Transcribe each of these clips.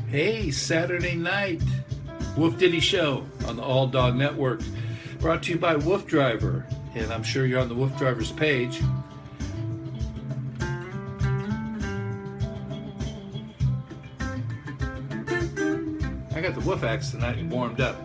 Hey, Saturday night, WooF Ditty Show on the All Dog Network. Brought to you by WooF Driver. And I'm sure you're on the WooF Driver's page. I got the WooF axe tonight and warmed up.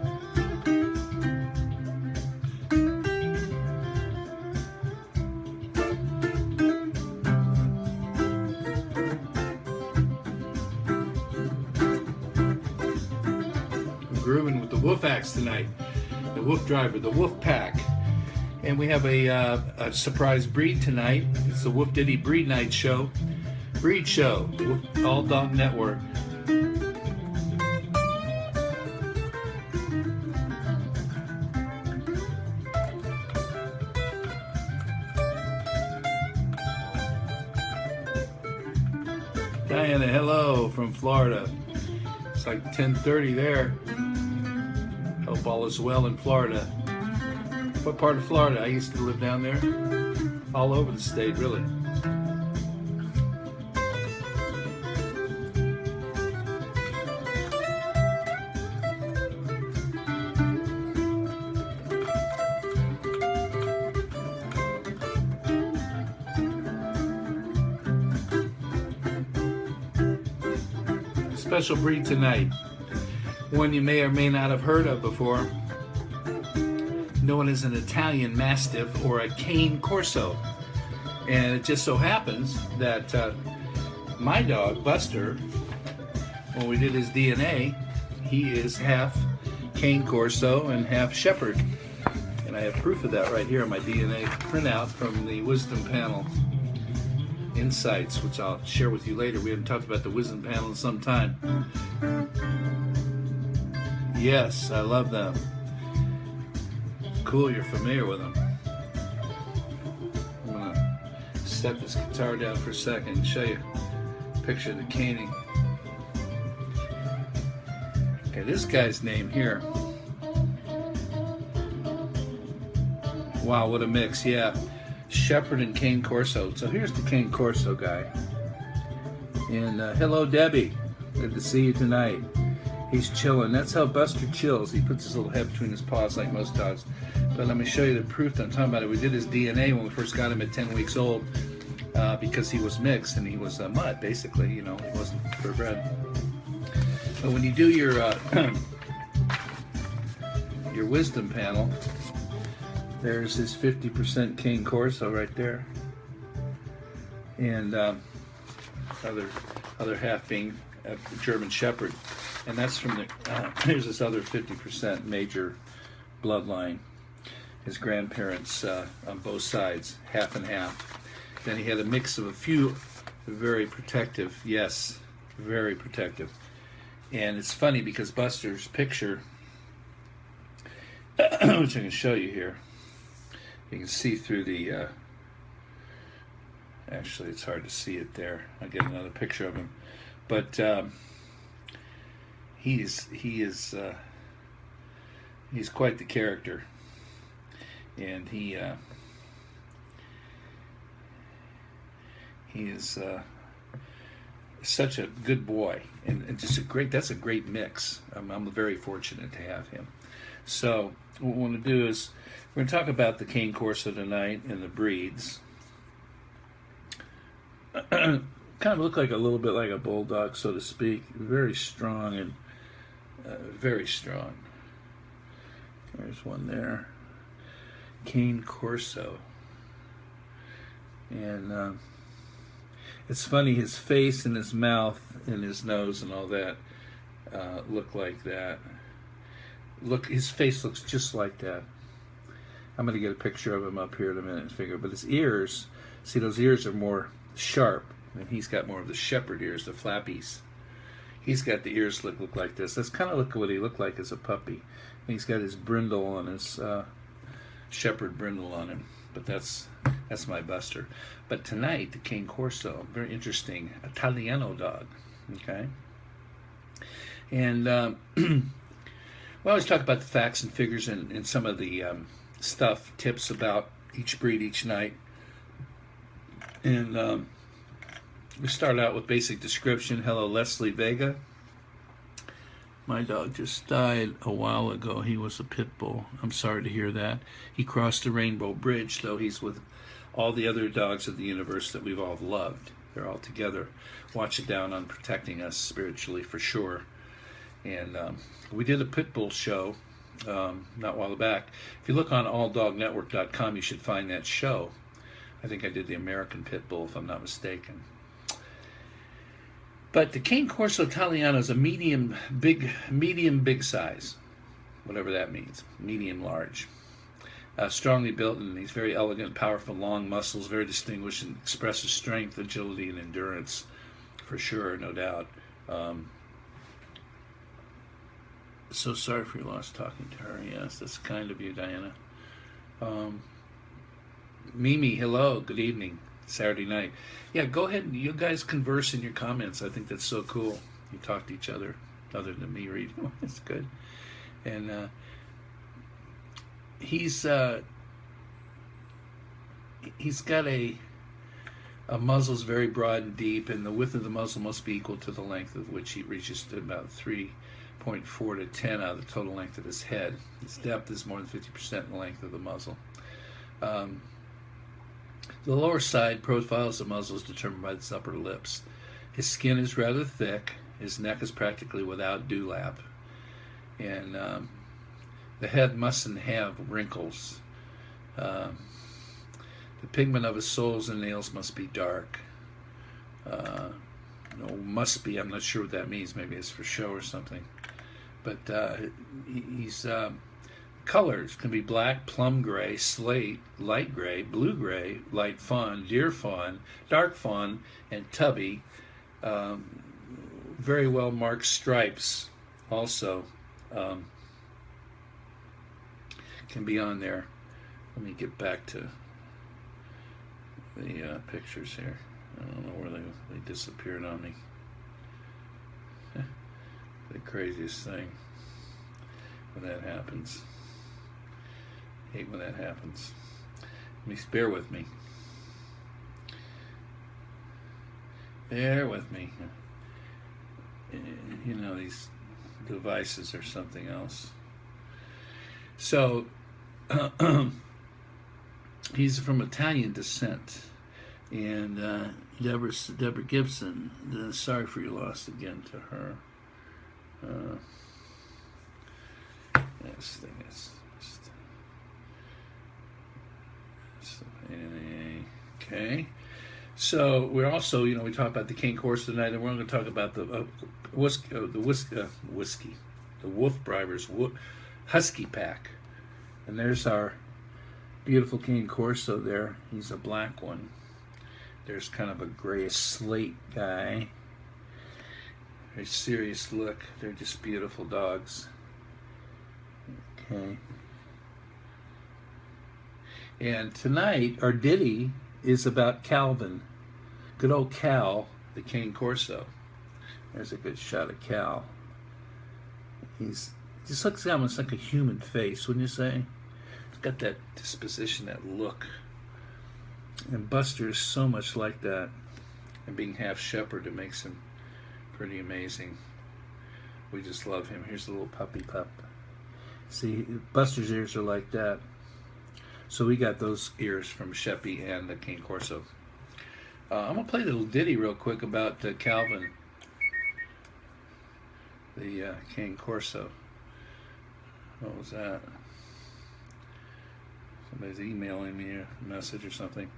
Grooving with the WooF axe tonight, the WooF Driver, the WooF Pack, and we have a surprise breed tonight. It's the WooF Ditty Breed Night Show, Breed Show, WooF All Dog Network. Diana, hello from Florida. It's like 10:30 there. Hope all is well in Florida. What part of Florida? I used to live down there. All over the state, really. Special breed tonight. One you may or may not have heard of before, known as an Italian Mastiff or a Cane Corso. And it just so happens that my dog, Buster, when we did his DNA, he is half Cane Corso and half Shepherd. And I have proof of that right here on my DNA printout from the Wisdom Panel Insights, which I'll share with you later. We haven't talked about the Wisdom Panel in some time. Yes, I love them. Cool, you're familiar with them. I'm gonna set this guitar down for a second and show you a picture of the caning. Okay, this guy's name here. Wow, what a mix, yeah. Shepherd and Cane Corso. So here's the Cane Corso guy. And hello, Debbie. Good to see you tonight. He's chilling. That's how Buster chills. He puts his little head between his paws like most dogs. But let me show you the proof that I'm talking about. We did his DNA when we first got him at 10 weeks old because he was mixed and he was a mutt, basically. You know, he wasn't purebred. But when you do your Wisdom Panel, there's his 50% Cane Corso right there, and other half being a German Shepherd, and that's from the. Here's this other 50% major bloodline. His grandparents on both sides, half and half. Then he had a mix of a few very protective, yes, very protective. And it's funny because Buster's picture, which I can show you here. You can see through the, actually it's hard to see it there. I'll get another picture of him. But he's quite the character. And he is such a good boy. And just that's a great mix. I'm very fortunate to have him. So what we want to do is, we're going to talk about the Cane Corso tonight and the breeds. Kind of look like a little bit like a bulldog, so to speak. Very strong and very strong. There's one there. Cane Corso. And it's funny, his face and his mouth and his nose and all that look like that. Look, his face looks just like that. I'm going to get a picture of him up here in a minute and figure. But his ears, see, those ears are more sharp, and he's got more of the shepherd ears, the flappies. He's got the ears look like this. That's kind of look what he looked like as a puppy. And he's got his brindle on his shepherd brindle on him. But that's my Buster. But tonight, the Cane Corso, very interesting Italiano dog. Okay, and we always talk about the facts and figures and some of the stuff, tips about each breed each night. And we start out with basic description. Hello, Leslie Vega. My dog just died a while ago. He was a pit bull. I'm sorry to hear that. He crossed the Rainbow Bridge, though he's with all the other dogs of the universe that we've all loved. They're all together, watching down on protecting us spiritually for sure. And we did a pit bull show not a while back. If you look on alldognetwork.com, you should find that show. I think I did the American pit bull, if I'm not mistaken. But the Cane Corso Italiano is a medium big size, whatever that means, medium large. Strongly built, and he's very elegant, powerful, long muscles, very distinguished, and expresses strength, agility, and endurance, for sure, no doubt. So sorry for your loss talking to her. Yes, that's kind of you, Diana. Mimi, hello, good evening. Saturday night. Yeah, go ahead and you guys converse in your comments. I think that's so cool. You talk to each other, other than me reading. It's good. And he's got a muzzle's very broad and deep, and the width of the muzzle must be equal to the length of which he reaches to about 3.4 to 10 out of the total length of his head. His depth is more than 50% in the length of the muzzle. The lower side profile of the muzzle is determined by its upper lips. His skin is rather thick. His neck is practically without dewlap. And the head mustn't have wrinkles. The pigment of his soles and nails must be dark. No, must be. I'm not sure what that means. Maybe it's for show or something. But he's... colors can be black, plum gray, slate, light gray, blue gray, light fawn, deer fawn, dark fawn, and tubby. Very well marked stripes also can be on there. Let me get back to the pictures here. I don't know where they disappeared on me. The craziest thing when that happens. Hate when that happens. Bear with me. Bear with me. You know, these devices are something else. So, he's from Italian descent. And Deborah Gibson, sorry for your loss again to her. This thing is... Okay, so we're also, we talked about the Cane Corso tonight, and we're going to talk about the WooF Bribers Husky Pack. And there's our beautiful Cane Corso there. He's a black one. There's kind of a grayish slate guy. Very serious look. They're just beautiful dogs. Okay. And tonight, our ditty is about Calvin. Good old Cal, the Cane Corso. There's a good shot of Cal. He just looks almost like a human face, wouldn't you say? He's got that disposition, that look. And Buster is so much like that. And being half shepherd, it makes him pretty amazing. We just love him. Here's the little puppy pup. See, Buster's ears are like that. So we got those ears from Sheppy and the Cane Corso. I'm going to play a little ditty real quick about Calvin, the Cane Corso. What was that? Somebody's emailing me a message or something.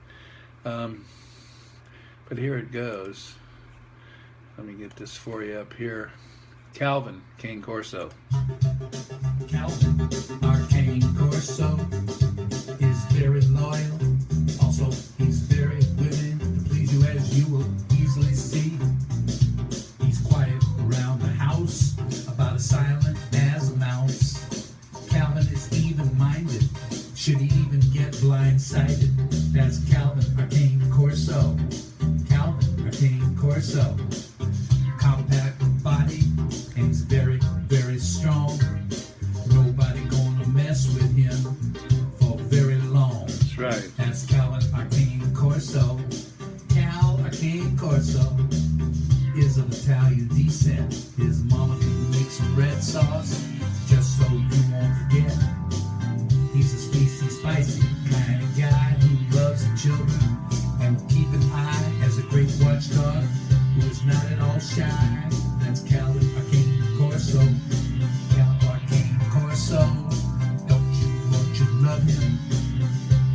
But here it goes. Let me get this for you up here. Calvin, Cane Corso. Calvin, our Cane Corso, is very loyal. Also, he's very willing to please you, as you will easily see. He's quiet around the house, about as silent as a mouse. Calvin is even-minded, should he even get blindsided. That's Calvin, our Cane Corso. Calvin, our Cane Corso. Compact body, and he's very, very strong. Nobody gonna mess with him for very long. That's right. That's Calvin, our Cane Corso. Cal, our Cane Corso. Italian descent. His mama can make some red sauce, just so you won't forget. He's a spicy kind of guy who loves the children and will keep an eye as a great watchdog who is not at all shy. That's Calvin Arcane Corso. Cal Arcane Corso. Don't you love him?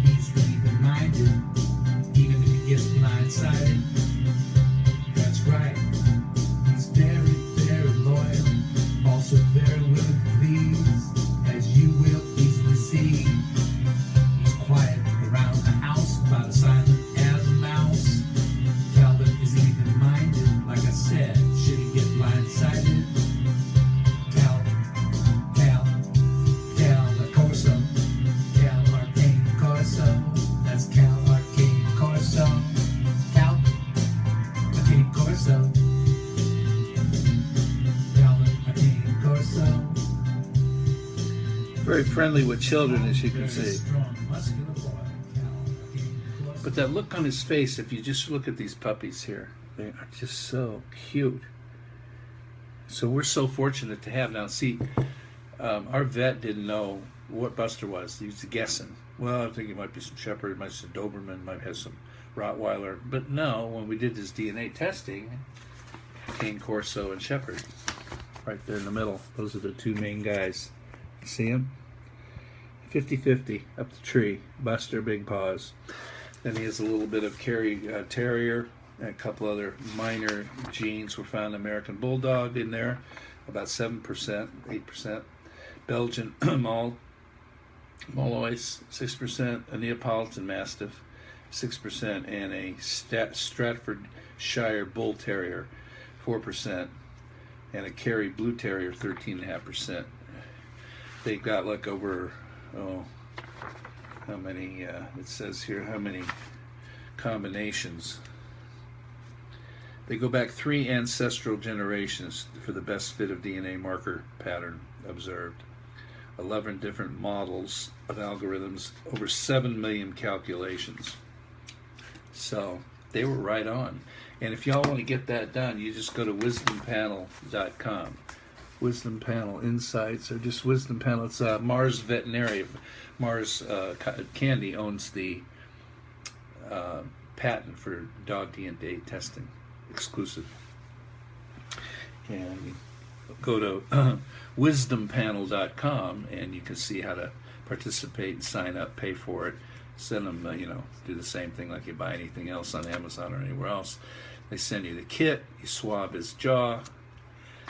He's even-minded, even if he gets blindsided. That's right. He's very, very loyal, also very willing to please, as you will easily see. He's quiet around the house, about as silent as a mouse. Calvin is even-minded, like I said, should he get blindsided. Cal the Corso. Cal Arcane Corso. That's Cal Arcane Corso. Cal Arcane Corso. Calvin Arcane Corso. Very friendly with children, as you can Very see. strong, muscular boy. Cal Arcane Corso. But that look on his face, if you just look at these puppies here, they are just so cute. So we're so fortunate to have now. See, our vet didn't know what Buster was. He was guessing. Well, I think it might be some Shepherd, might be some Doberman, might have some Rottweiler. But no, when we did his DNA testing, Cane Corso and Shepherd, right there in the middle. Those are the two main guys. See him? 50-50 up the tree. Buster, big paws. Then he has a little bit of Kerry Terrier, and a couple other minor genes were found. American Bulldog in there, about 7%, 8%. Belgian Mallois, 6%. A Neapolitan Mastiff, 6%. And a Stratfordshire Bull Terrier, 4%. And a Kerry Blue Terrier, 13.5%. They've got like over, how many, it says here, how many combinations. They go back 3 ancestral generations for the best fit of DNA marker pattern observed. 11 different models of algorithms, over 7 million calculations. So they were right on. And if y'all want to get that done, you just go to wisdompanel.com. Wisdom Panel Insights, or just Wisdom Panel. It's Mars Veterinary. Mars Candy owns the patent for dog DNA testing, exclusive. And you go to wisdompanel.com and you can see how to participate and sign up, pay for it, send them, do the same thing like you buy anything else on Amazon or anywhere else. They send you the kit, you swab his jaw,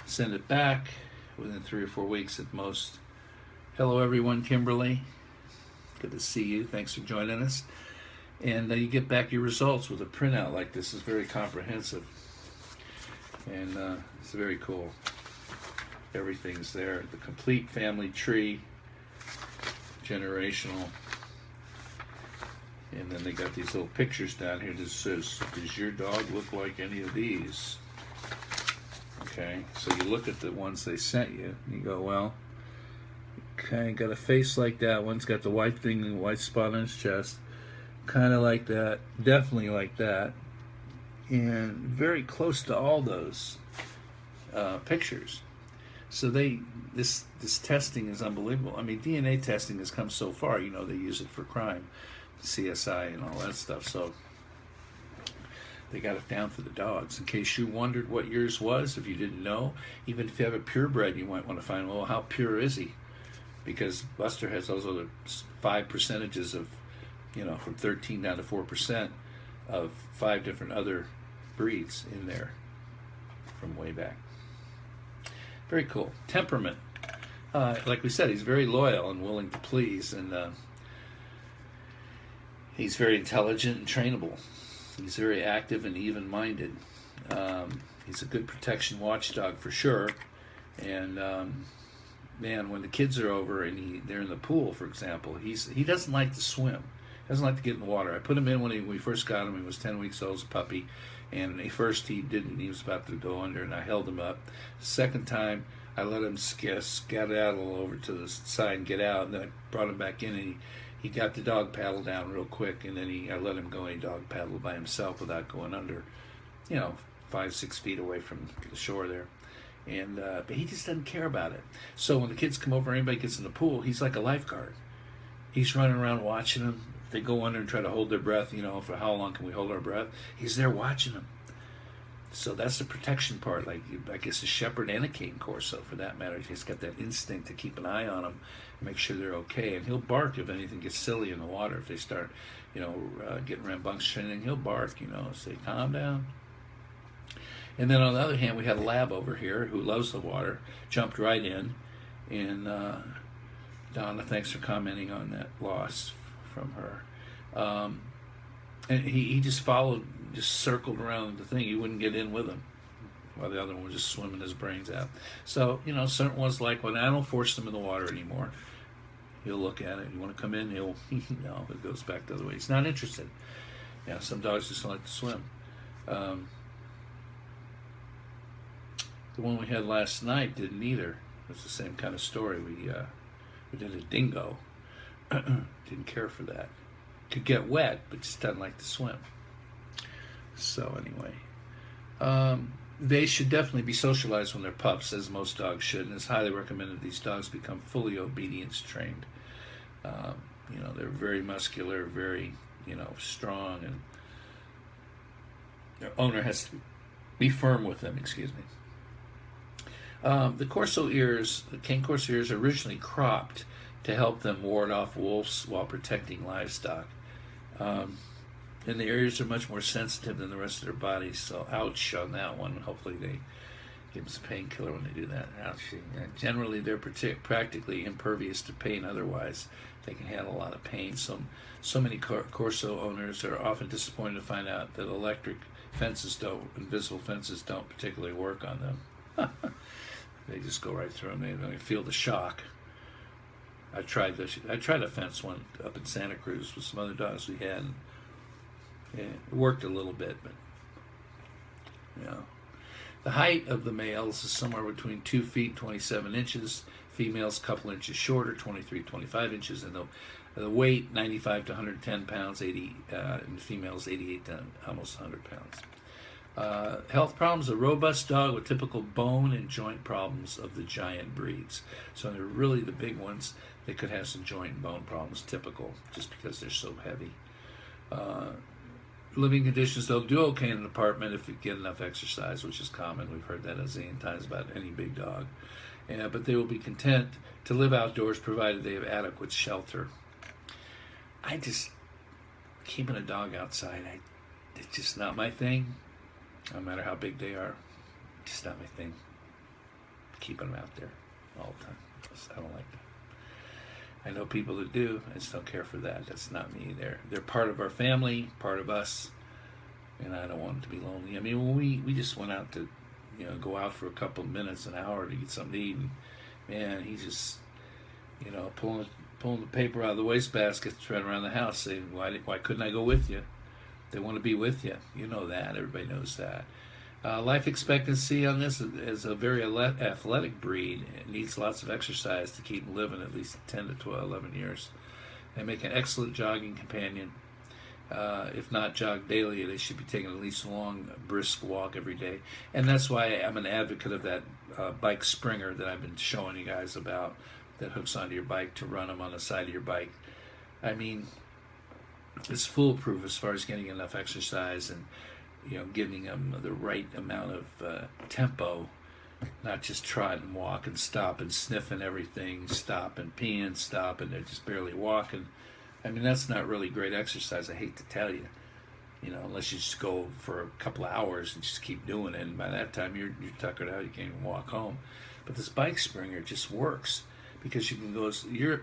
send it back within 3 or 4 weeks at most. Hello everyone, Kimberly. Good to see you. Thanks for joining us. And you get back your results with a printout like this. It's very comprehensive. And it's very cool. Everything's there. The complete family tree, generational. And then they got these little pictures down here that says, does your dog look like any of these? Okay, so you look at the ones they sent you, and you go, well, okay, got a face like that. One's got the white thing and the white spot on his chest. Kind of like that, definitely like that. And very close to all those pictures. So this testing is unbelievable. I mean, DNA testing has come so far. You know, they use it for crime, CSI and all that stuff. So they got it down for the dogs. In case you wondered what yours was, if you didn't know, even if you have a purebred, you might want to find, well, how pure is he? Because Buster has those other 5 percentages of, from 13 down to 4% of 5 different other breeds in there from way back. Very cool. Temperament. Like we said, he's very loyal and willing to please, and he's very intelligent and trainable. He's very active and even-minded. He's a good protection watchdog for sure. And man, when the kids are over and they're in the pool, for example, he doesn't like to swim. He doesn't like to get in the water. I put him in when we first got him. He was 10 weeks old, as a puppy. And at first he didn't. He was about to go under, and I held him up. Second time, I let him skedaddle over to the side and get out. And then I brought him back in, and he got the dog paddle down real quick. And then I let him go, and he dog paddled by himself without going under, 5-6 feet away from the shore there. And but he just doesn't care about it. So when the kids come over, anybody gets in the pool, he's like a lifeguard. He's running around watching them. They go under and try to hold their breath, for how long can we hold our breath? He's there watching them. So that's the protection part. Like, I guess a shepherd and a cane corso, for that matter. He's got that instinct to keep an eye on them, make sure they're okay. And he'll bark if anything gets silly in the water. If they start, getting rambunctious, and he'll bark, say, calm down. And then on the other hand, we had a lab over here who loves the water, jumped right in. And Donna, thanks for commenting on that loss from her. And he just followed, just circled around the thing. He wouldn't get in with him, while the other one was just swimming his brains out. So, certain ones like when I don't force them in the water anymore. He'll look at it. You want to come in? He'll, no, it goes back the other way. He's not interested. Some dogs just don't like to swim. The one we had last night didn't either. It was the same kind of story. We did a dingo. Didn't care for that. Could get wet, but just doesn't like to swim. So anyway, they should definitely be socialized when they're pups, as most dogs should, and it's highly recommended these dogs become fully obedience trained. They're very muscular, very, strong, and their owner has to be firm with them, excuse me. The Corso ears, the cane Corso ears, are originally cropped to help them ward off wolves while protecting livestock. And the ears are much more sensitive than the rest of their bodies, so ouch on that one. Hopefully they give them some painkiller when they do that. Ouch. And generally, they're practically impervious to pain otherwise. They can handle a lot of pain. So many Corso owners are often disappointed to find out that electric invisible fences don't particularly work on them. They just go right through them. They don't even feel the shock. I tried a fence one up in Santa Cruz with some other dogs we had. And it worked a little bit, but the height of the males is somewhere between 2 feet 27 inches. Females a couple inches shorter, 23-25 inches, and the weight 95 to 110 pounds, and females 88 to almost 100 pounds. Health problems: a robust dog with typical bone and joint problems of the giant breeds. So they're really the big ones. They could have some joint and bone problems, typical, just because they're so heavy. Living conditions: they'll do okay in an apartment if you get enough exercise, which is common. We've heard that a zillion times about any big dog. But they will be content to live outdoors provided they have adequate shelter. Keeping a dog outside, it's just not my thing. No matter how big they are, just not my thing. Keeping them out there all the time, I don't like that. I know people that do. I just don't care for that. That's not me. They're part of our family, part of us, and I don't want them to be lonely. I mean, when we just went out to, go out for a couple of minutes, an hour to get something to eat, and man, he just, pulling the paper out of the wastebasket, running around the house, saying, "Why couldn't I go with you?" They want to be with you. You know that. Everybody knows that. Life expectancy on this is a very athletic breed. It needs lots of exercise to keep them living at least 10 to 12, 11 years. They make an excellent jogging companion. If not jog daily, they should be taking at least a long, brisk walk every day. And that's why I'm an advocate of that bike springer that I've been showing you guys about, that hooks onto your bike to run them on the side of your bike. I mean, it's foolproof as far as getting enough exercise and giving them the right amount of tempo, not just trot and walk and stop and sniffing everything, stop and peeing, stop, and they're just barely walking. I mean, that's not really great exercise, I hate to tell you, unless you just go for a couple of hours and just keep doing it, and by that time you're tuckered out, you can't even walk home. But this bike springer just works, because you can go,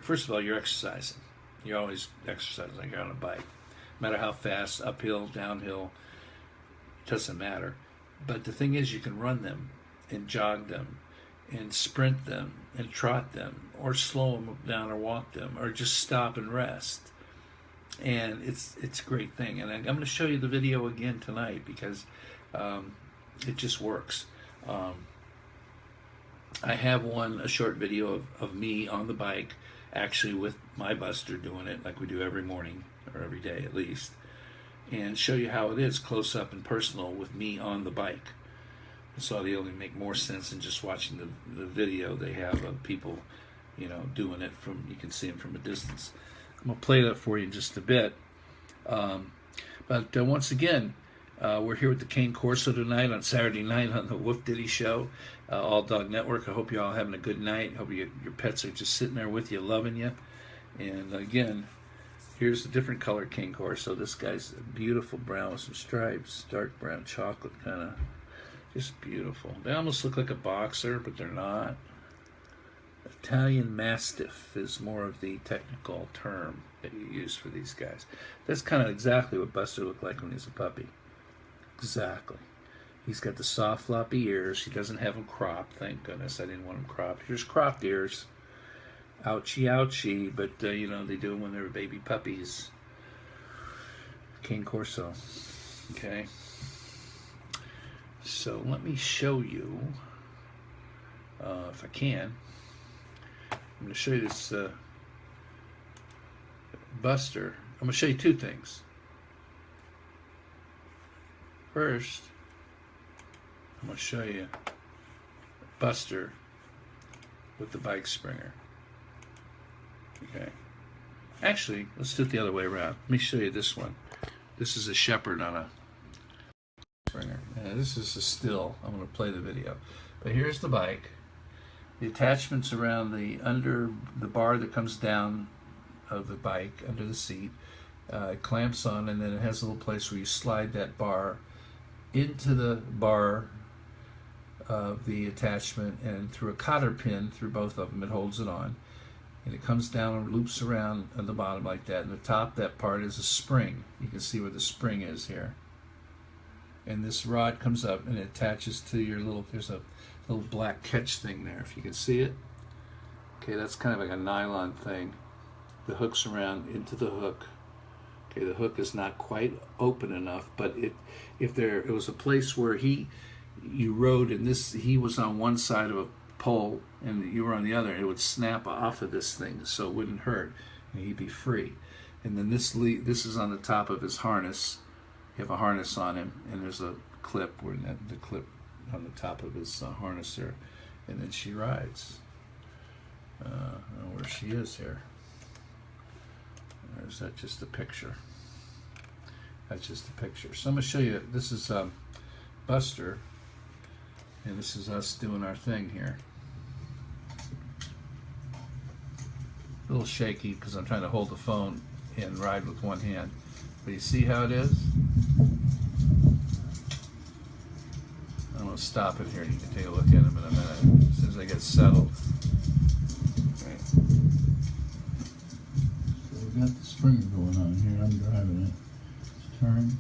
first of all, you're exercising. You're always exercising like you're on a bike. No matter how fast, uphill, downhill, doesn't matter. But the thing is, you can run them and jog them and sprint them and trot them, or slow them down or walk them, or just stop and rest. And it's a great thing. And I'm going to show you the video again tonight, because it just works. I have a short video of me on the bike, actually with my Buster doing it like we do every morning, or every day at least. and show you how it is close up and personal with me on the bike. This ought to only make more sense than just watching the video they have of people, you know, doing it from, you can see them from a distance. I'm going to play that for you in just a bit. But once again, we're here with the Cane Corso tonight on Saturday night on the WooF Ditty show, All Dog Network. I hope you're all having a good night. I hope your pets are just sitting there with you, loving you. And again, here's a different color Cane Corso. This guy's a beautiful brown with some stripes, dark brown chocolate kind of, just beautiful. They almost look like a boxer, but they're not. Italian Mastiff is more of the technical term that you use for these guys. That's kind of exactly what Buster looked like when he was a puppy. Exactly. He's got the soft floppy ears. He doesn't have them cropped, thank goodness. I didn't want them cropped. Here's cropped ears. Ouchie, ouchie, but you know, they do them when they're baby puppies. Cane Corso. Okay. So let me show you, if I can. I'm going to show you this Buster. I'm going to show you two things. First, I'm going to show you Buster with the bike springer. Okay. Actually, let's do it the other way around. Let me show you this one. This is a shepherd on a springer. This is a still. I'm going to play the video. But here's the bike. The attachment's around the under the bar that comes down of the bike under the seat. It clamps on, and then it has a little place where you slide that bar into the bar of the attachment, and through a cotter pin through both of them, it holds it on. And it comes down and loops around on the bottom like that. And the top, that part is a spring. You can see where the spring is here. And this rod comes up and it attaches to your little, there's a little black catch thing there, if you can see it. Okay, that's kind of like a nylon thing. The hook's around into the hook. Okay, the hook is not quite open enough, but it was a place where you rode, and he was on one side of a pole and you were on the other, it would snap off of this thing so it wouldn't hurt and he'd be free. And then this is on the top of his harness. You have a harness on him, and there's a clip where the clip on the top of his harness there, and then she rides. I don't know where she is here. Or is that just a picture? That's just a picture. So I'm going to show you, this is Buster, and this is us doing our thing here. A little shaky because I'm trying to hold the phone and ride with one hand. But you see how it is? I'm going to stop it here and you can take a look at him in a minute as soon as I get settled. Okay. So we've got the springer going on here. I'm driving it. Let's turn.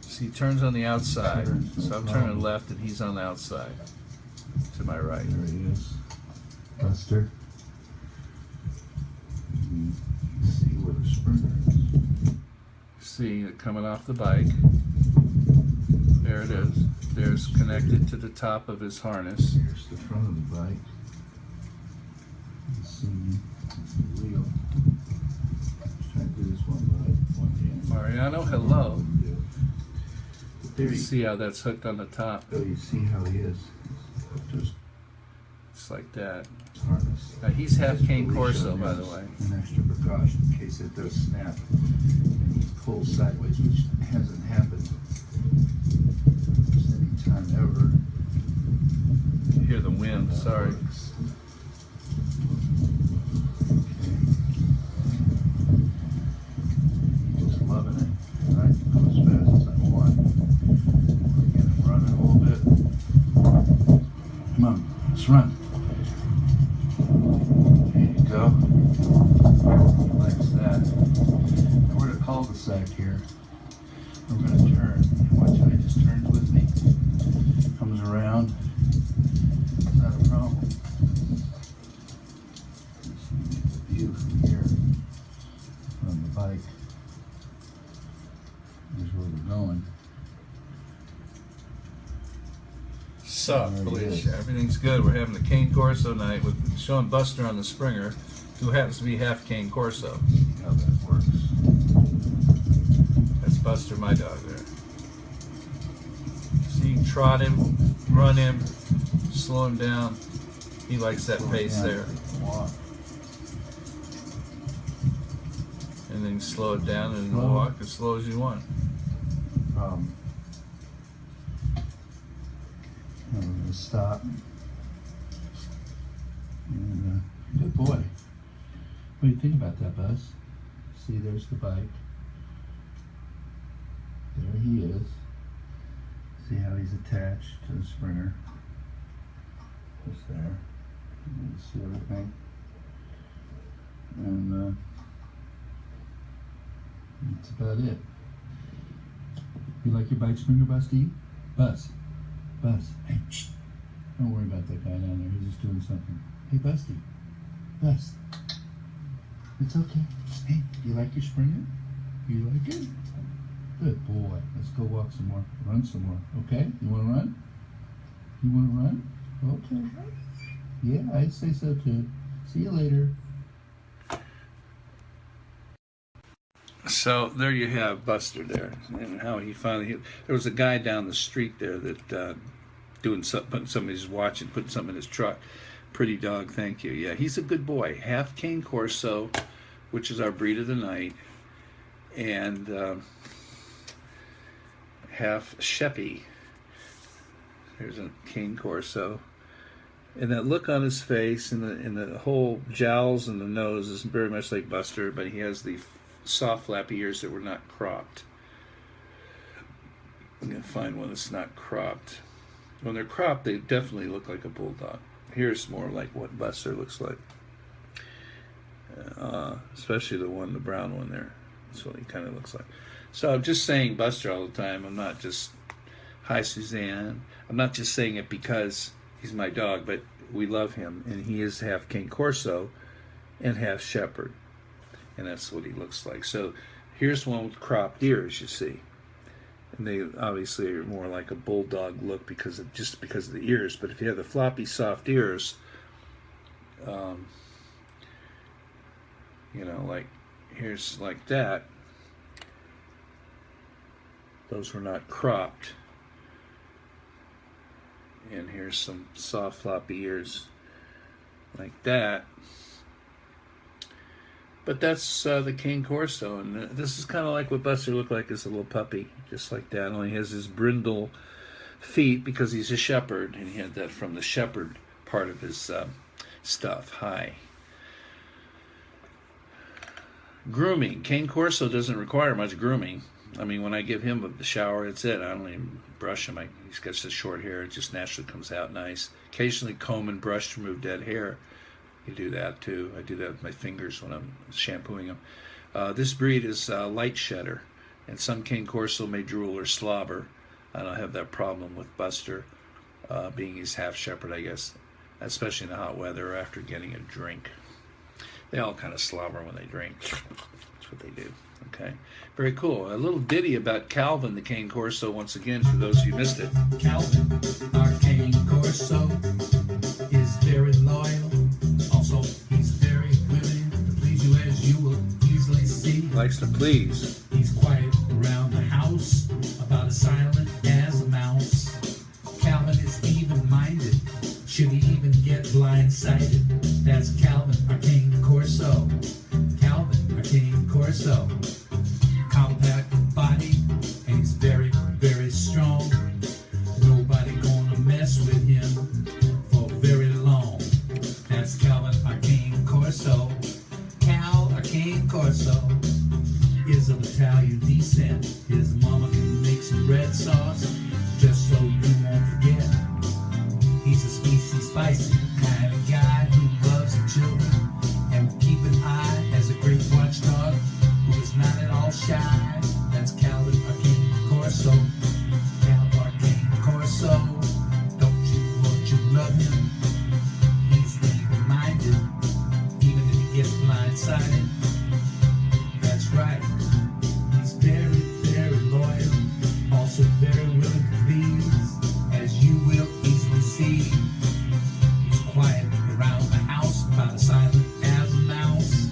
See, he turns on the outside. So I'm turning left and he's on the outside. To my right. There he is. Buster. You can see where the springer is. See it coming off the bike. There it is. There's connected to the top of his harness. Here's the front of the bike. Let's see the wheel. Let's try to do this one by one hand. Mariano, hello. There You you see how that's hooked on the top? go. You see how he is. Just It's like that. harness. Now he's half Cane Corso, Felicia by the has way. An extra precaution in case it does snap and he pulls sideways, which hasn't happened any time ever. You hear the wind, sorry. Just loving it. And I can go as fast as I want. Get him running a little bit. Come on, let's run. There you go. He likes that. Now we're at a cul-de-sac here. We're going to turn. Watch how he just turns with me. Comes around. Is that a problem? Let's get the view from here on the bike. Here's where we're going. Sup, There he Felicia? is. Everything's good. We're having a Cane Corso night with showing Buster on the Springer, who happens to be half Cane Corso. See how that works. That's Buster, my dog there. See, trot him, run him, slow him down. He likes that pace there. Walk. And then slow it down and Slow. walk as slow as you want. And we're going to stop. And, good boy. What do you think about that, Buzz? See, there's the bike. There he is. See how he's attached to the Springer. Just there. You can see everything. And that's about it. You like your bike, Springer, Busty? Buzz. Buzz. Hey, shh. Don't worry about that guy down there. He's just doing something. Hey, Busty. Buzz. It's okay. Hey, you like your Springer? You like it? Good boy. Let's go walk some more. Run some more. Okay? You want to run? You want to run? Okay. Yeah, I'd say so too. See you later. So there you have Buster there, and how he finally. There was a guy down the street there that doing something, putting somebody's watch and putting something in his truck. Pretty dog, thank you. Yeah, he's a good boy. Half Cane Corso, which is our breed of the night, and half Sheppy. There's a Cane Corso, and that look on his face and the whole jowls and the nose is very much like Buster, but he has the soft flappy ears that were not cropped. I'm gonna find one that's not cropped. When they're cropped, they definitely look like a bulldog. Here's more like what Buster looks like, especially the brown one there. That's what he kind of looks like. So I'm just saying Buster all the time. I'm not just, hi Suzanne. I'm not just saying it because he's my dog, but we love him, and he is half Cane Corso and half Shepherd. And that's what he looks like. So here's one with cropped ears, you see. And they obviously are more like a bulldog look because of the ears. But if you have the floppy, soft ears, you know, like here's like that. Those were not cropped. And here's some soft, floppy ears like that. But that's the Cane Corso, and this is kind of like what Buster looked like as a little puppy, just like that. Only he has his brindle feet because he's a shepherd, and he had that from the shepherd part of his stuff. Hi. Grooming. Cane Corso doesn't require much grooming. I mean, when I give him a shower, that's it. I don't even brush him. He's got such short hair; it just naturally comes out nice. Occasionally comb and brush to remove dead hair. You do that too. I do that with my fingers when I'm shampooing them. This breed is light shedder, and some Cane Corso may drool or slobber. I don't have that problem with Buster, being he's half shepherd, I guess, especially in the hot weather or after getting a drink. They all kind of slobber when they drink. That's what they do. Okay, very cool. A little ditty about Calvin, the Cane Corso, once again, for those who missed it. Calvin, our Cane Corso, is very loyal. Also, he's very willing to please you, as you will easily see. Likes to please. He's quiet around the house, about as silent as a mouse. Calvin is even-minded, should he even get blindsided. That's Calvin, our Cane Corso. Calvin, our Cane Corso. Compact body, and he's very, very strong. Nobody gonna mess with him for very long. That's Calvin, our Cane Corso. Cal, our Cane Corso, is of Italian descent. His mama can make some red sauce, just so you won't forget. He's a spicy kind of guy who loves the children and will keep an eye as a great watchdog who is not at all shy. That's Calvin, our Cane Corso. Cal, our Cane Corso. Don't you love him? He's even-minded, even if he gets blindsided. That's right. He's very, very loyal, also very willing to please, as you will easily see. He's quiet around the house, about as silent as a mouse.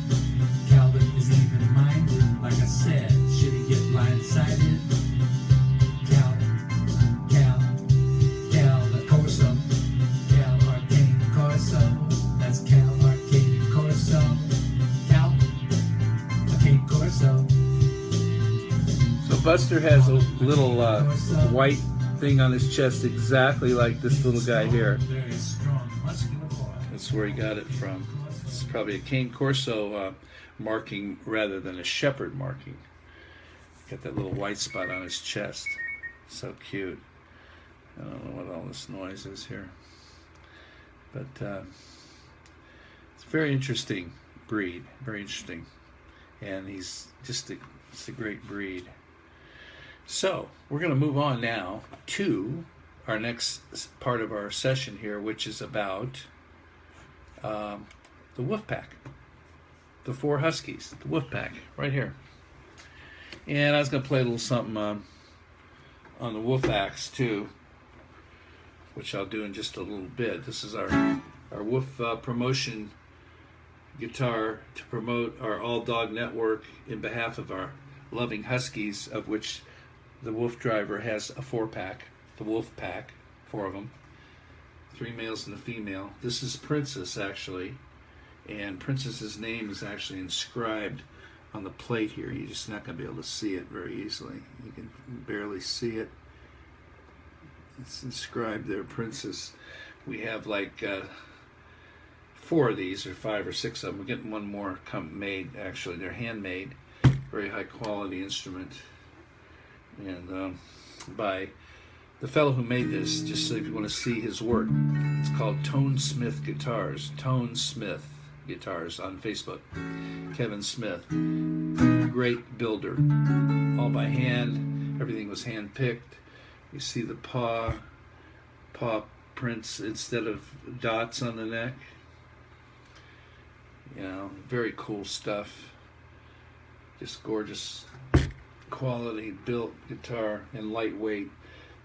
Calvin is even-minded, like I said, should he get blindsided. Buster has a little white thing on his chest exactly like this little guy here. Very strong, muscular boy. That's where he got it from. It's probably a cane Corso marking rather than a shepherd marking. Got that little white spot on his chest. So cute. I don't know what all this noise is here. But it's a very interesting breed. Very interesting. And he's just it's a great breed. So we're going to move on now to our next part of our session here, which is about the WooF pack. The 4 Huskies, the WooF pack, right here. And I was going to play a little something on the WooF axe too, which I'll do in just a little bit. This is our WooF promotion guitar to promote our All Dog Network in behalf of our loving Huskies, of which the WooF driver has a 4-pack, the WooF pack, 4 of them, 3 males and a female. This is Princess, actually, and Princess's name is actually inscribed on the plate here. You're just not going to be able to see it very easily. You can barely see it. It's inscribed there, Princess. We have like 4 of these, or 5 or 6 of them. We're getting one more made, actually. They're handmade, very high quality instrument. And by the fellow who made this, just so if you want to see his work, it's called Tone Smith Guitars. Tone Smith Guitars on Facebook. Kevin Smith, great builder, all by hand. Everything was hand picked. You see the paw prints instead of dots on the neck. You know, very cool stuff. Just gorgeous quality built guitar and lightweight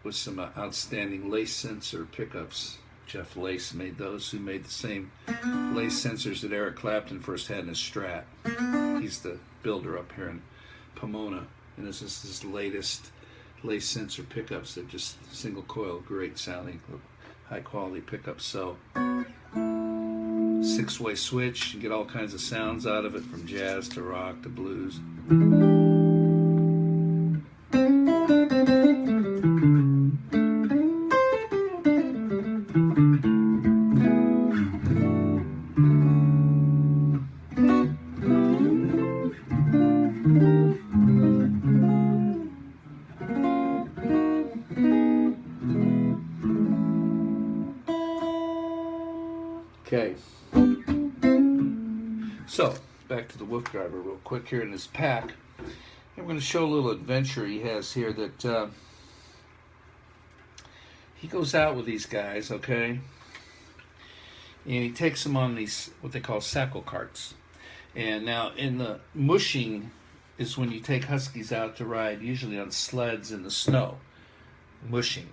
with some outstanding lace sensor pickups. Jeff Lace made those, who made the same lace sensors that Eric Clapton first had in his Strat. He's the builder up here in Pomona, and this is his latest lace sensor pickups. They're just single coil, great sounding, high quality pickups. So 6-way switch, you get all kinds of sounds out of it, from jazz to rock to blues. Okay, so back to the WooF driver real quick here in his pack. I'm going to show a little adventure he has here that he goes out with these guys, okay, and he takes them on these, what they call sackle carts. And now in the mushing is when you take Huskies out to ride, usually on sleds in the snow, mushing.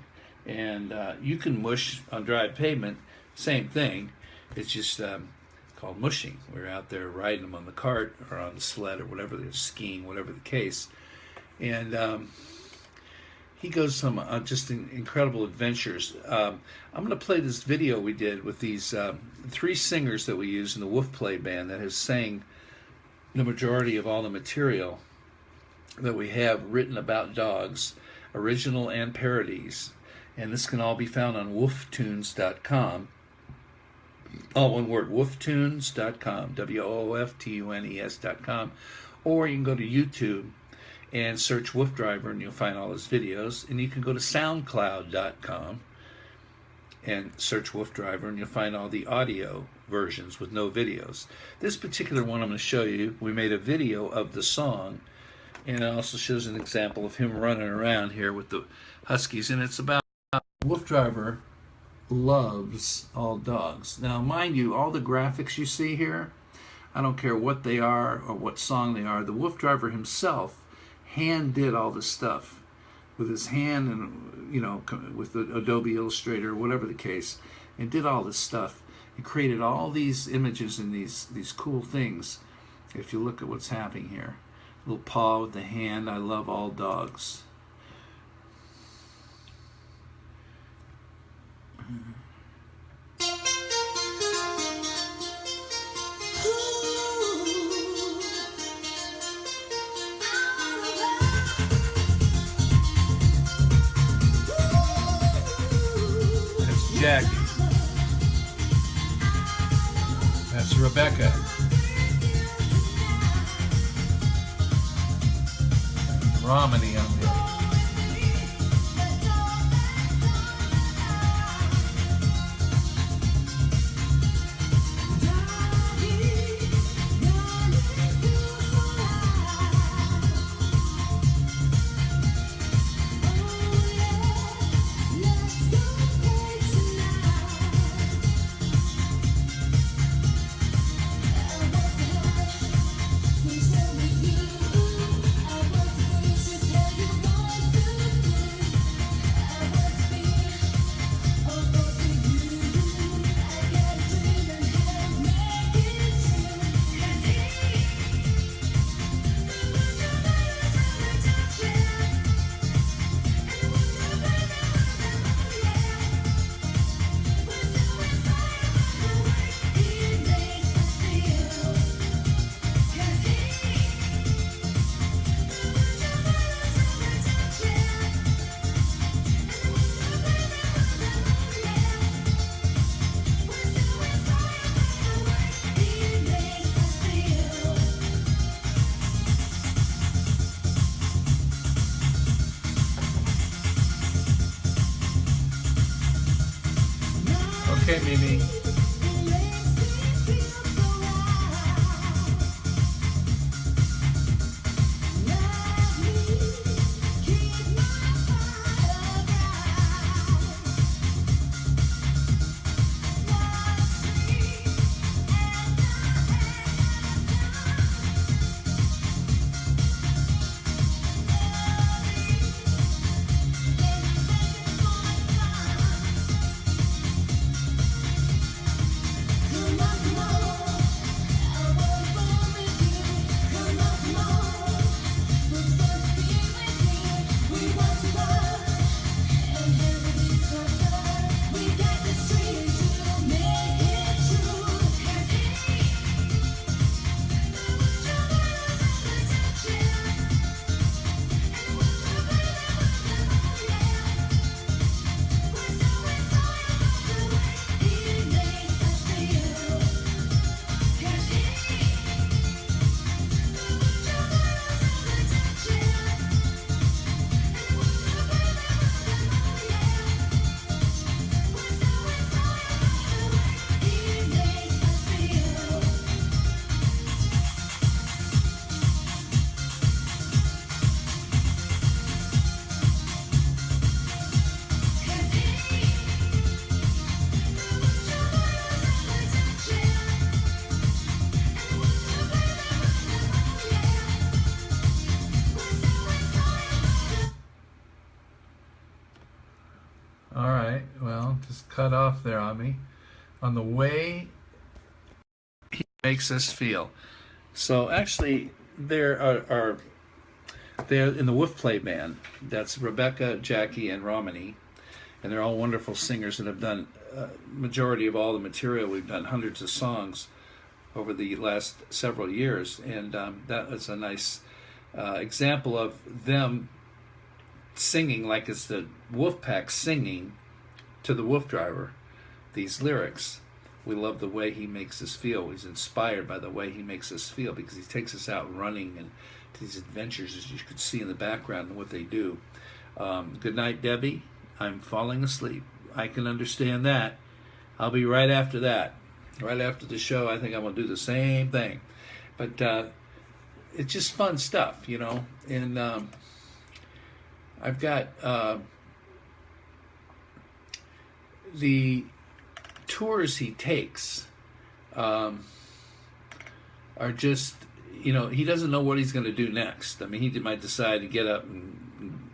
And you can mush on dry pavement, same thing. It's just called mushing. We're out there riding them on the cart or on the sled or whatever, they're skiing, whatever the case. And he goes some just incredible adventures. I'm going to play this video we did with these 3 singers that we use in the WooF Play band that has sang the majority of all the material that we have written about dogs, original and parodies. And this can all be found on wooftunes.com. All one word, wooftunes.com, WOOFTUNES.com. Or you can go to YouTube and search WooF Driver and you'll find all his videos. And you can go to SoundCloud.com and search WooF Driver and you'll find all the audio versions with no videos. This particular one I'm going to show you, we made a video of the song, and it also shows an example of him running around here with the Huskies, and it's about WooF Driver loves all dogs. Now, mind you, all the graphics you see here, I don't care what they are or what song they are, the WooF Driver himself hand did all this stuff with his hand, and you know, with the Adobe Illustrator, whatever the case, and did all this stuff and created all these images and these cool things. If you look at what's happening here, little paw with the hand, I love all dogs. Jackie. That's Rebecca. Romany on the other. Okay, Mimi. All right, well, just cut off there on me. On the way he makes us feel. So actually, there they're in the WooF Play band. That's Rebecca, Jackie, and Romany, and they're all wonderful singers that have done majority of all the material. We've done hundreds of songs over the last several years, and that is a nice example of them singing like it's the Wolf Pack singing to the Wolf Driver these lyrics. We love the way he makes us feel. He's inspired by the way he makes us feel because he takes us out running and to these adventures, as you could see in the background, and what they do. Good night, Debbie. I'm falling asleep. I can understand that. I'll be right after that. Right after the show, I think I'm going to do the same thing. But it's just fun stuff, you know. And I've got the tours he takes are just, you know, he doesn't know what he's going to do next. I mean, he might decide to get up and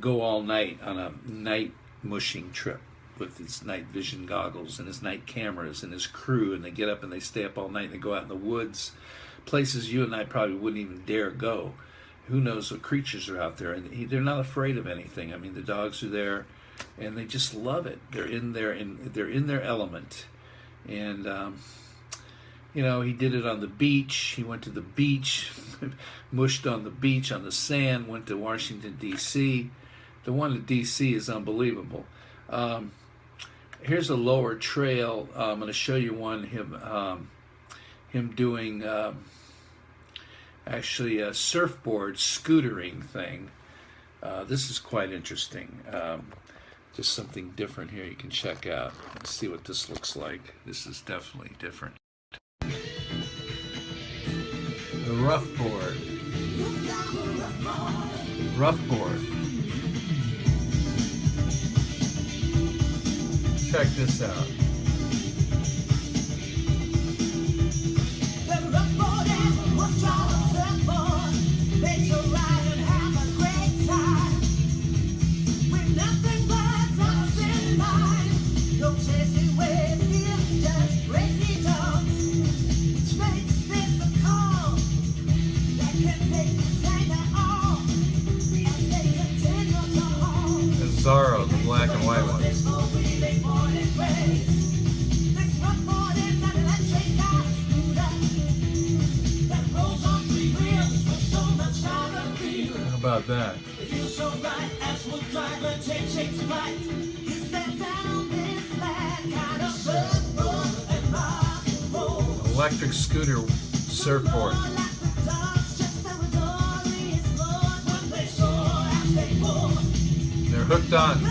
go all night on a night mushing trip with his night vision goggles and his night cameras and his crew, and they get up and they stay up all night and they go out in the woods, places you and I probably wouldn't even dare go. Who knows what creatures are out there, and they're not afraid of anything. I mean, the dogs are there, and they just love it. They're in their element, and you know, he did it on the beach. He went to the beach, mushed on the beach on the sand. Went to Washington D.C. The one in D.C. is unbelievable, Here's a lower trail. I'm going to show you one him doing actually a surfboard scootering thing. This is quite interesting. Just something different here you can check out. Let's see what this looks like. This is definitely different. The rough board. Rough board. Check this out. Zorro, the black and white one. How about that? Electric scooter surfboard. They're hooked on.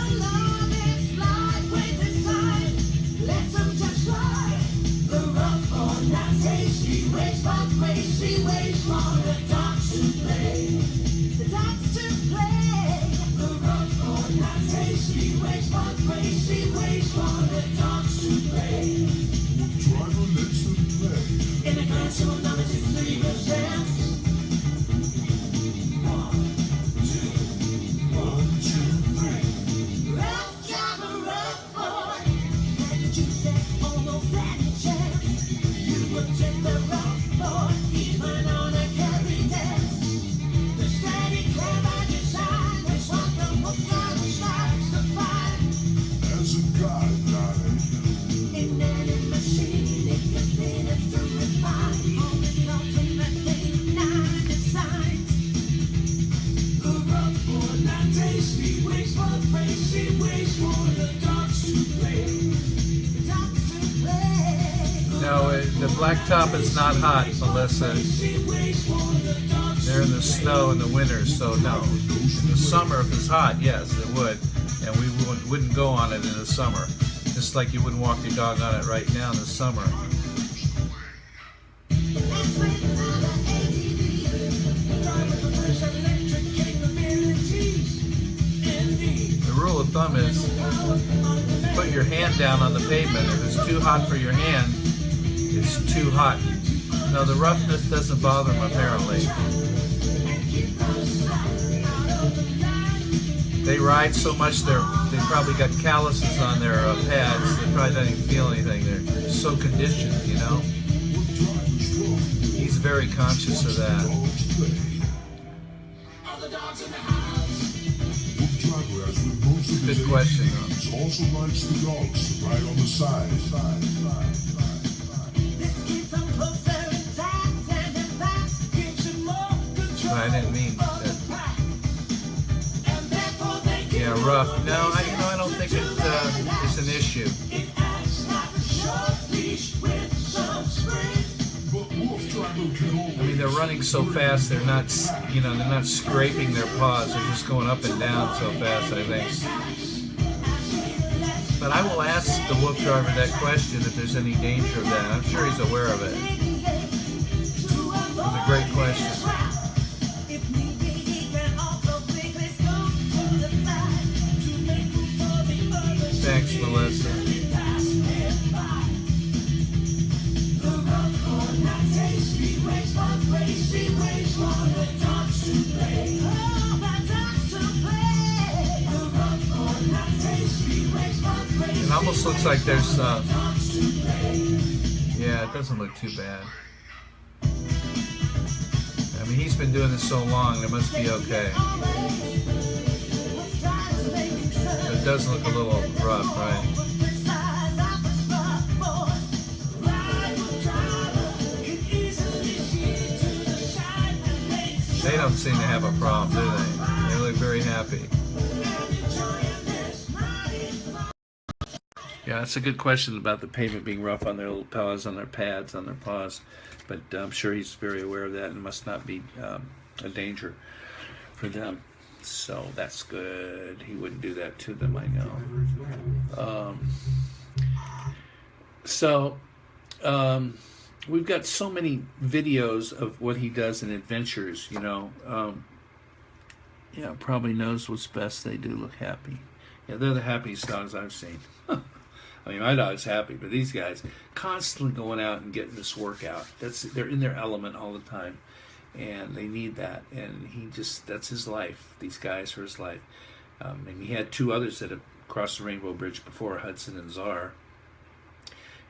No, the blacktop is not hot, Melissa. They're in the snow in the winter, so no. In the summer, if it's hot, yes, it would. And we wouldn't go on it in the summer. Just like you wouldn't walk your dog on it right now in the summer. The rule of thumb is put your hand down on the pavement. If it's too hot for your hand, it's too hot. No, the roughness doesn't bother them apparently. They ride so much they probably got calluses on their pads. They probably don't even feel anything. They're so conditioned, you know. He's very conscious of that. Good question, though. Also likes the dogs right on the side. But I didn't mean that. Yeah, rough. No, I don't think it's an issue. I mean, they're running so fast. They're not, they're not scraping their paws. They're just going up and down so fast, I think. But I will ask the WooF driver that question if there's any danger of that. I'm sure he's aware of it. It's a great question. Thanks, Melissa. It almost looks like there's yeah, it doesn't look too bad. I mean, he's been doing this so long, it must be okay. But it does look a little rough, right? They don't seem to have a problem, do they? They look very happy. Yeah, Yeah, that's a good question about the pavement being rough on their little paws, on their pads, on their paws. But I'm sure he's very aware of that and must not be a danger for them. So that's good. He wouldn't do that to them, I know. We've got so many videos of what he does in adventures, you know. Yeah, probably knows what's best. They do look happy. Yeah, they're the happiest dogs I've seen. I mean, my dog's happy, but these guys constantly going out and getting this workout. They're in their element all the time, and they need that. And that's his life. These guys are his life. And he had two others that have crossed the Rainbow Bridge before, Hudson and Czar.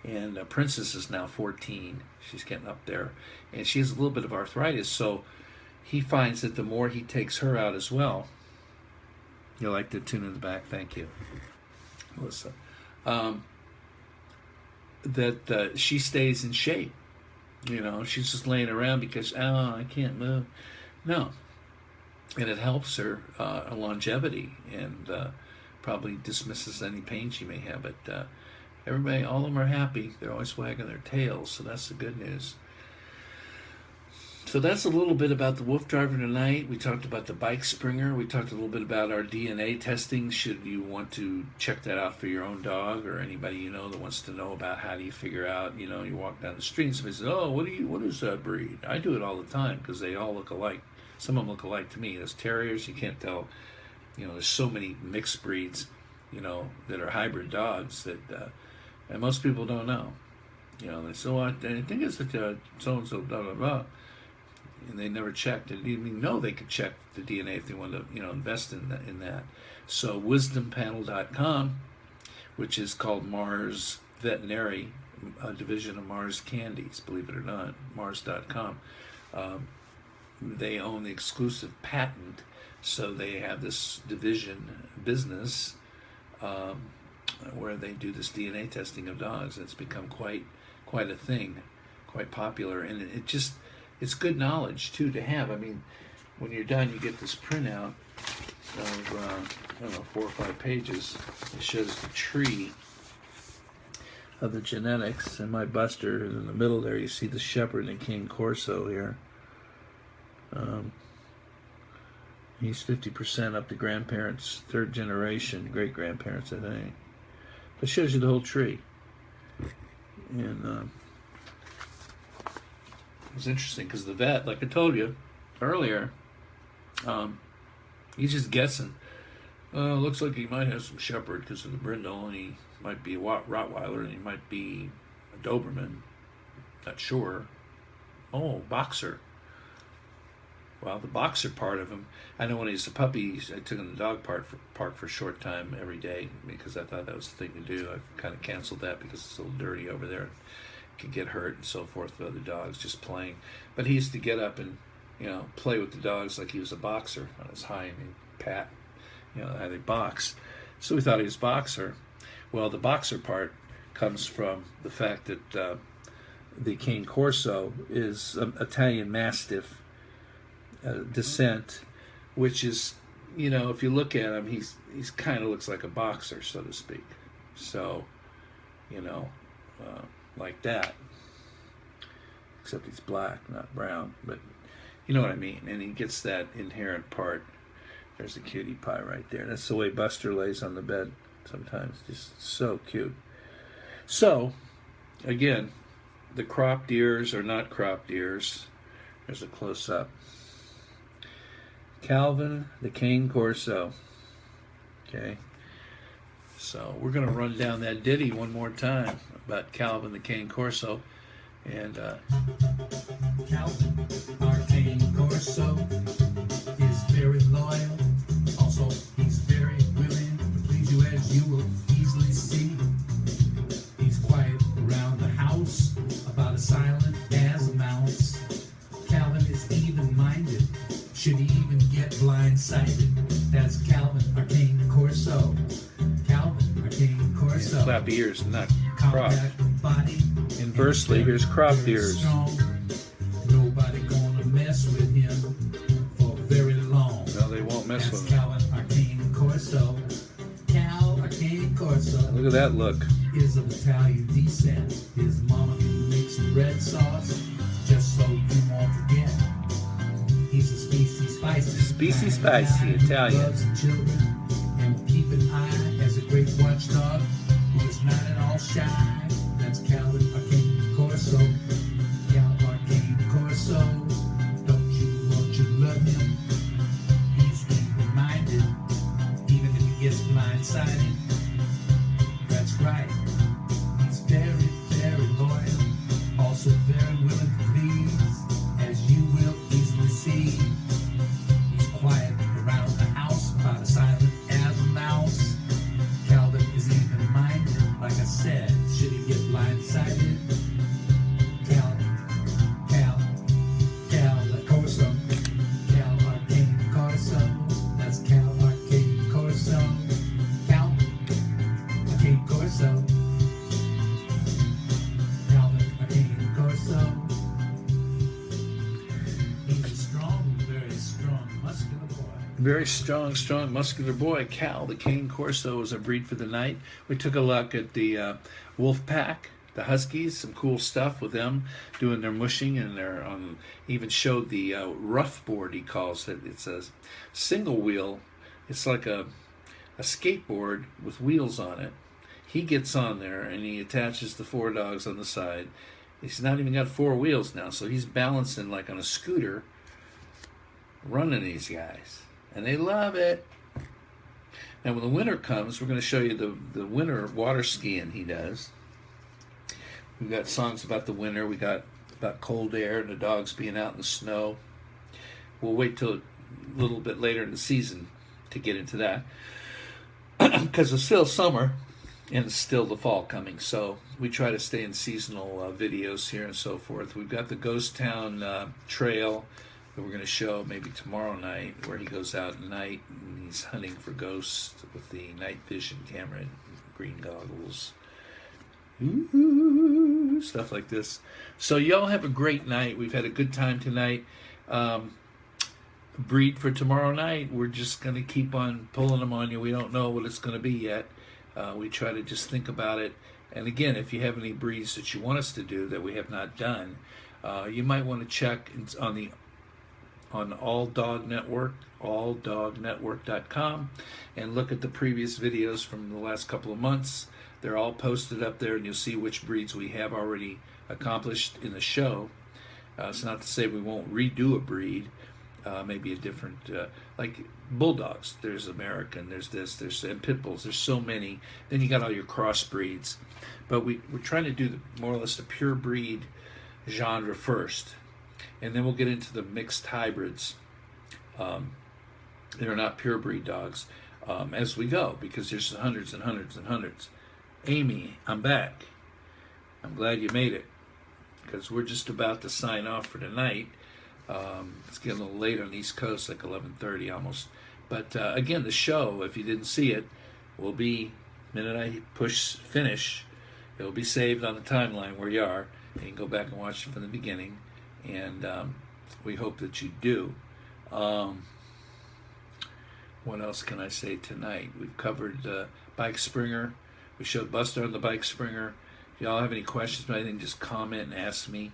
And Princess is now 14. She's getting up there, and she has a little bit of arthritis. So he finds that the more he takes her out as well, you like the tune in the back, thank you, Melissa. That she stays in shape. You know, she's just laying around because, I can't move. No. And it helps her longevity and probably dismisses any pain she may have. But everybody, all of them are happy. They're always wagging their tails, so that's the good news. So that's a little bit about the WooF driver tonight. We talked about the bike springer. We talked a little bit about our DNA testing. Should you want to check that out for your own dog or anybody you know that wants to know about how do you figure out, you know, you walk down the street and somebody says, oh, what is that breed? I do it all the time because they all look alike. Some of them look alike to me. Those terriers, you can't tell. You know, there's so many mixed breeds, you know, that are hybrid dogs that and most people don't know. You know, they say, oh, I think it's a so-and-so, blah, blah, blah. And they never checked. They didn't even know they could check the DNA if they wanted to, you know, invest in that. So wisdompanel.com, which is called Mars Veterinary, a division of Mars Candies, believe it or not, Mars.com. They own the exclusive patent, so they have this division business where they do this DNA testing of dogs. It's become quite a thing, quite popular, and it's good knowledge too to have. I mean, when you're done, you get this printout of I don't know, 4 or 5 pages. It shows the tree of the genetics, and my Buster, and in the middle there you see the Shepherd and King Corso here. He's 50% up to grandparents, 3rd generation, great grandparents, I think. But it shows you the whole tree. And it's interesting because the vet, like I told you earlier, he's just guessing. Looks like he might have some Shepherd because of the brindle, and he might be a Rottweiler, and he might be a Doberman. Not sure. Oh, Boxer. Well, the Boxer part of him, I know when he was a puppy, I took him to the dog park for a short time every day because I thought that was the thing to do. I kind of canceled that because it's a little dirty over there. Could get hurt and so forth with other dogs just playing. But he used to get up and, you know, play with the dogs like he was a boxer on his high and pat, you know, how they box. So we thought he was Boxer. Well, the Boxer part comes from the fact that the King Corso is Italian Mastiff descent, which is, you know, if you look at him, he's kind of looks like a boxer, so to speak. So, you know, like that, except he's black, not brown, but you know what I mean. And he gets that inherent part. There's a cutie pie right there. That's the way Buster lays on the bed sometimes, just so cute. So again, the cropped ears are not cropped ears. There's a close-up. Calvin the King Corso. Okay, so we're going to run down that ditty one more time about Calvin the King Corso. And Calvin, our King Corso, is very loyal. Also, he's very willing to please you, as you will easily see. He's quiet around the house, about as silent as a mouse. Calvin is even-minded. Should he even get blindsided? That's Calvin, our King Corso. Calvin, our King Corso. Clap ears, not cropped. Inversely, here's cropped ears. Nobody gonna mess with him for very long. No, they won't mess with him. Calvin, our King Corso. Cal, our King Corso. Look at that look. is of Italian descent. His mama makes red sauce, just so you won't forget. He's a species spicy. Species spicy, Italian. Loves children and will keep an eye as a great watchdog who is not at all shy. That's Calvin Arcane Corso. Cal Arcane Corso. Don't you love him? He's reminded, even if he gets blindsided. That's right. He's very, very loyal. Also very willing to please, as you will easily see. He's quiet around the house, about as silent as a mouse. Calvin is even minded, like I said, should he get blindsided. Cal Corso. Cal Arcane Corso. That's Cal Arcane Corso. Cal Arcane Corso. Calvin Arcane Corso. He's a strong, very strong, muscular boy. Very strong, muscular boy. Cal, the Cane Corso, is a breed for the night. We took a look at the WooF pack, the Huskies, some cool stuff with them doing their mushing, and their even showed the rough board, he calls it. It's a single wheel. It's like a skateboard with wheels on it. He gets on there and he attaches the 4 dogs on the side. He's not even got 4 wheels now, so he's balancing like on a scooter, running these guys. And they love it. Now when the winter comes, we're going to show you the winter water skiing he does. We've got songs about the winter. We got about cold air and the dogs being out in the snow. We'll wait till a little bit later in the season to get into that, because it's still summer and it's still the fall coming. So we try to stay in seasonal videos here and so forth. We've got the Ghost Town Trail that we're going to show maybe tomorrow night, where he goes out at night and he's hunting for ghosts with the night vision camera and green goggles. Ooh, stuff like this. So y'all have a great night. We've had a good time tonight. Breed for tomorrow night, we're just going to keep on pulling them on you. We don't know what it's going to be yet. We try to just think about it. And again, if you have any breeds that you want us to do that we have not done, you might want to check on All Dog Network, alldognetwork.com, and look at the previous videos from the last couple of months. They're all posted up there, and you'll see which breeds we have already accomplished in the show. It's not to say we won't redo a breed, maybe a different, like bulldogs. There's American, there's this, and pit bulls. There's so many. Then you got all your cross breeds. But we're trying to do more or less the pure breed genre first, and then we'll get into the mixed hybrids. They're not pure breed dogs as we go, because there's hundreds and hundreds and hundreds. Amy, I'm back. I'm glad you made it, because we're just about to sign off for tonight. It's getting a little late on the East Coast, like 11:30 almost. But again, the show, if you didn't see it, will be, the minute I push finish, it'll be saved on the timeline where you are, and you can go back and watch it from the beginning. And we hope that you do. What else can I say tonight? We've covered Bike Springer. We showed Buster on the Bike Springer. If y'all have any questions about anything, just comment and ask me.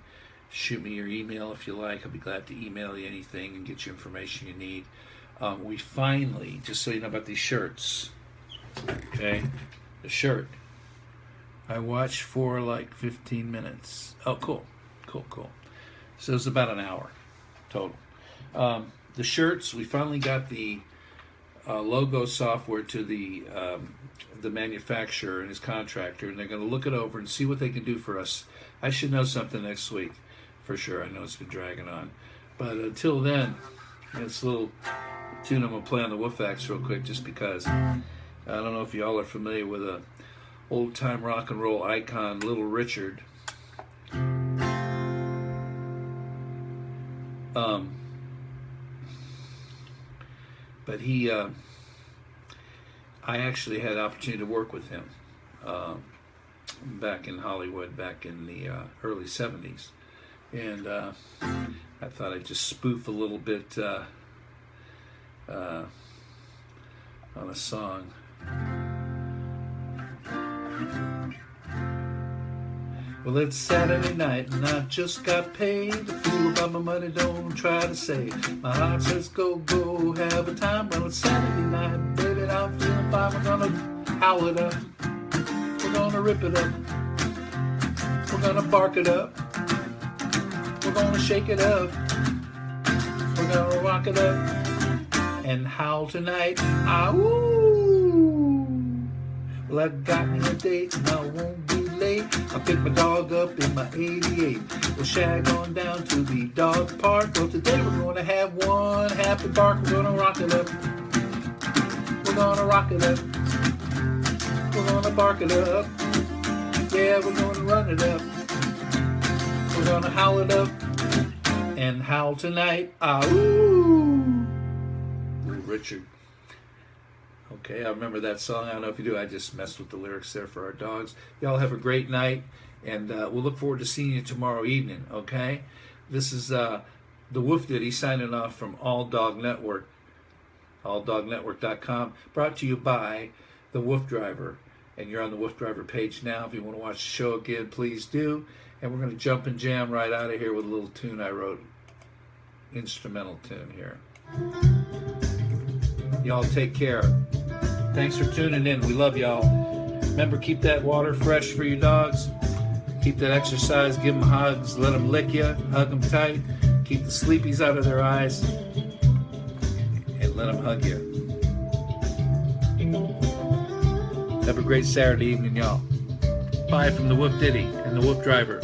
Shoot me your email if you like. I'll be glad to email you anything and get you information you need. We finally, just so you know about these shirts, okay, the shirt, I watched for like 15 minutes. Oh, cool. So it's about an hour total. The shirts, we finally got the logo software to the manufacturer and his contractor, and they're going to look it over and see what they can do for us. I should know something next week for sure. I know it's been dragging on, but until then, it's a little tune I'm going to play on the WooF real quick, just because. I don't know if y'all are familiar with a old-time rock and roll icon, Little Richard. But he, I actually had the opportunity to work with him back in Hollywood, back in the early 70s. And I thought I'd just spoof a little bit on a song. Well, it's Saturday night and I just got paid. The fool about my money, don't try to save. My heart says go, go, have a time. Well, it's Saturday night, baby, and I'm feeling fine. We're gonna howl it up. We're gonna rip it up. We're gonna bark it up. We're gonna shake it up. We're gonna rock it up and howl tonight. Ah, woo! Well, I got me a date and I won't be late. I pick my dog up in my 88. We'll shag on down to the dog park. Well, today we're gonna have one happy bark. We're gonna rock it up. We're gonna rock it up. We're gonna bark it up. Yeah, we're gonna run it up. We're gonna howl it up and howl tonight. Ah, ooh. Richard. Okay, I remember that song. I don't know if you do. I just messed with the lyrics there for our dogs. Y'all have a great night, and we'll look forward to seeing you tomorrow evening, okay? This is the WooF Ditty signing off from All Dog Network, alldognetwork.com, brought to you by the WooF Driver. And you're on the WooF Driver page now. If you want to watch the show again, please do. And we're going to jump and jam right out of here with a little tune I wrote, instrumental tune here. Y'all take care. Thanks for tuning in. We love y'all. Remember, keep that water fresh for your dogs. Keep that exercise. Give them hugs. Let them lick you. Hug them tight. Keep the sleepies out of their eyes. And let them hug you. Have a great Saturday evening, y'all. Bye from the WooF Ditty and the WooF Driver.